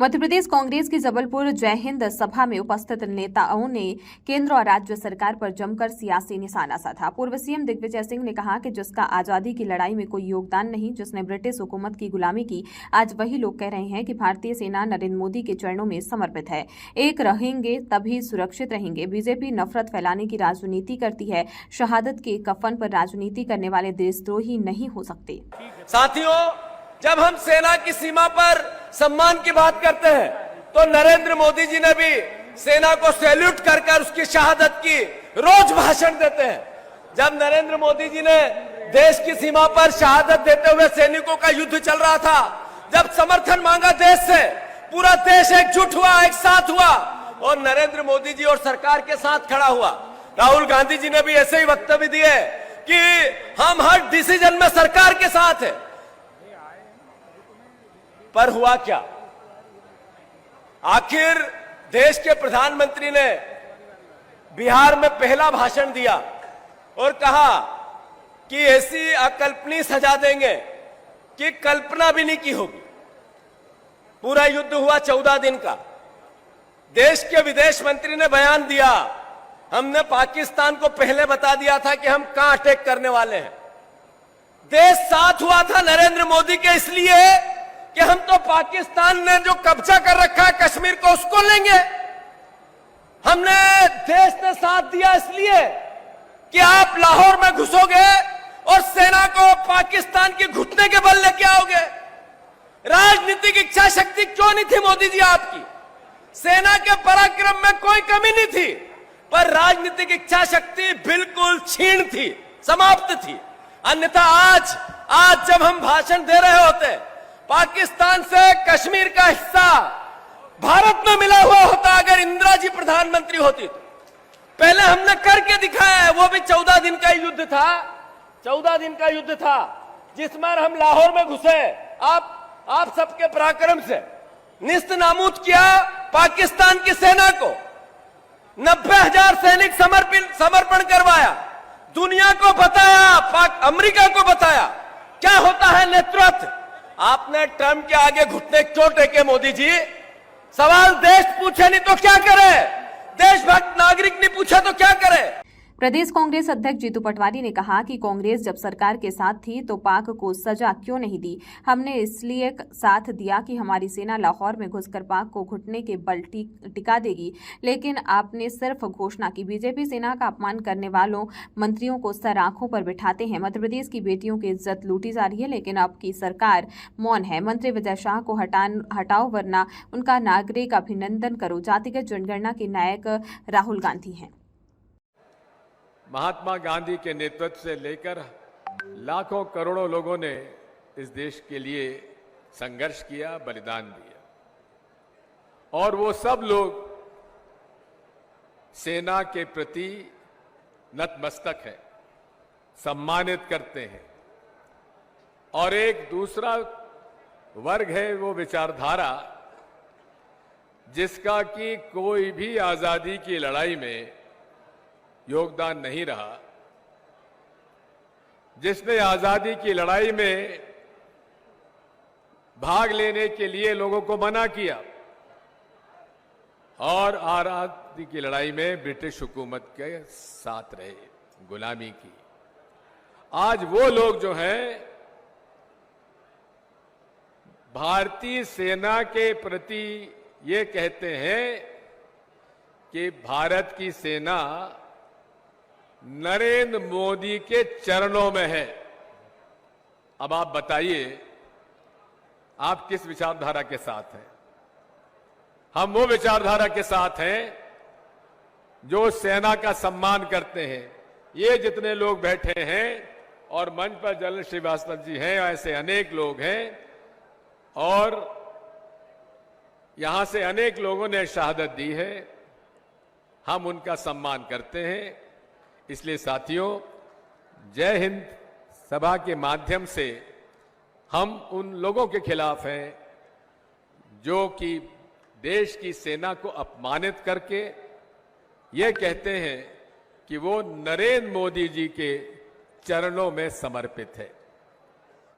मध्य प्रदेश कांग्रेस की जबलपुर जय हिंद सभा में उपस्थित नेताओं ने केंद्र और राज्य सरकार पर जमकर सियासी निशाना साधा। पूर्व सीएम दिग्विजय सिंह ने कहा कि जिसका आजादी की लड़ाई में कोई योगदान नहीं, जिसने ब्रिटिश हुकूमत की गुलामी की, आज वही लोग कह रहे हैं कि भारतीय सेना नरेंद्र मोदी के चरणों में समर्पित है। एक रहेंगे तभी सुरक्षित रहेंगे। बीजेपी नफरत फैलाने की राजनीति करती है। शहादत के कफन पर राजनीति करने वाले देशद्रोही नहीं हो सकते। साथियों, जब हम सेना की सीमा पर सम्मान की बात करते हैं तो नरेंद्र मोदी जी ने भी सेना को सैल्यूट कर उसकी शहादत की रोज भाषण देते हैं। जब नरेंद्र मोदी जी ने देश की सीमा पर शहादत देते हुए सैनिकों का युद्ध चल रहा था, जब समर्थन मांगा देश से, पूरा देश एकजुट हुआ, एक साथ हुआ और नरेंद्र मोदी जी और सरकार के साथ खड़ा हुआ। राहुल गांधी जी ने भी ऐसे ही वक्तव्य दिए कि हम हर डिसीजन में सरकार के साथ है। पर हुआ क्या? आखिर देश के प्रधानमंत्री ने बिहार में पहला भाषण दिया और कहा कि ऐसी अकल्पनीय सजा देंगे कि कल्पना भी नहीं की होगी। पूरा युद्ध हुआ 14 दिन का। देश के विदेश मंत्री ने बयान दिया, हमने पाकिस्तान को पहले बता दिया था कि हम कहां अटैक करने वाले हैं। देश साथ हुआ था नरेंद्र मोदी के इसलिए कि हम तो पाकिस्तान ने जो कब्जा कर रखा है कश्मीर को, उसको लेंगे। हमने देश ने साथ दिया इसलिए कि आप लाहौर में घुसोगे और सेना को पाकिस्तान के घुटने के बल लेके आओगे। राजनीतिक इच्छा शक्ति क्यों नहीं थी मोदी जी आपकी? सेना के पराक्रम में कोई कमी नहीं थी, पर राजनीतिक इच्छा शक्ति बिल्कुल क्षीण थी, समाप्त थी। अन्यथा आज जब हम भाषण दे रहे होते, पाकिस्तान से कश्मीर का हिस्सा भारत में मिला हुआ होता अगर इंदिरा जी प्रधानमंत्री होती तो। पहले हमने करके दिखाया है, वो भी 14 दिन का युद्ध था। 14 दिन का युद्ध था जिसमें हम लाहौर में घुसे, आप सबके पराक्रम से निस्त नाबूद किया पाकिस्तान की सेना को। 90,000 सैनिक समर्पण करवाया, दुनिया को बताया, अमेरिका को बताया क्या होता है नेतृत्व। आपने ट्रंप के आगे घुटने क्यों टेके मोदी जी? सवाल देश पूछे नहीं तो क्या करे? देशभक्त नागरिक नहीं पूछा तो क्या करे? प्रदेश कांग्रेस अध्यक्ष जीतू पटवारी ने कहा कि कांग्रेस जब सरकार के साथ थी तो पाक को सजा क्यों नहीं दी? हमने इसलिए साथ दिया कि हमारी सेना लाहौर में घुसकर पाक को घुटने के बल टिका देगी, लेकिन आपने सिर्फ घोषणा की। बीजेपी सेना का अपमान करने वालों मंत्रियों को सर आंखों पर बिठाते हैं। मध्य प्रदेश की बेटियों की इज्जत लूटी जा रही है, लेकिन अब की सरकार मौन है। मंत्री विजय शाह को हटाओ वरना उनका नागरिक अभिनंदन करो। जातिगत जनगणना के नायक राहुल गांधी हैं। महात्मा गांधी के नेतृत्व से लेकर लाखों करोड़ों लोगों ने इस देश के लिए संघर्ष किया, बलिदान दिया, और वो सब लोग सेना के प्रति नतमस्तक है, सम्मानित करते हैं। और एक दूसरा वर्ग है वो विचारधारा जिसका कि कोई भी आजादी की लड़ाई में योगदान नहीं रहा, जिसने आजादी की लड़ाई में भाग लेने के लिए लोगों को मना किया और आजादी की लड़ाई में ब्रिटिश हुकूमत के साथ रहे, गुलामी की। आज वो लोग जो हैं भारतीय सेना के प्रति ये कहते हैं कि भारत की सेना नरेंद्र मोदी के चरणों में है। अब आप बताइए, आप किस विचारधारा के साथ हैं? हम वो विचारधारा के साथ हैं जो सेना का सम्मान करते हैं। ये जितने लोग बैठे हैं और मंच पर जनरल श्रीवास्तव जी हैं, ऐसे अनेक लोग हैं और यहां से अनेक लोगों ने शहादत दी है। हम उनका सम्मान करते हैं। इसलिए साथियों, जय हिंद सभा के माध्यम से हम उन लोगों के खिलाफ हैं जो कि देश की सेना को अपमानित करके ये कहते हैं कि वो नरेंद्र मोदी जी के चरणों में समर्पित है।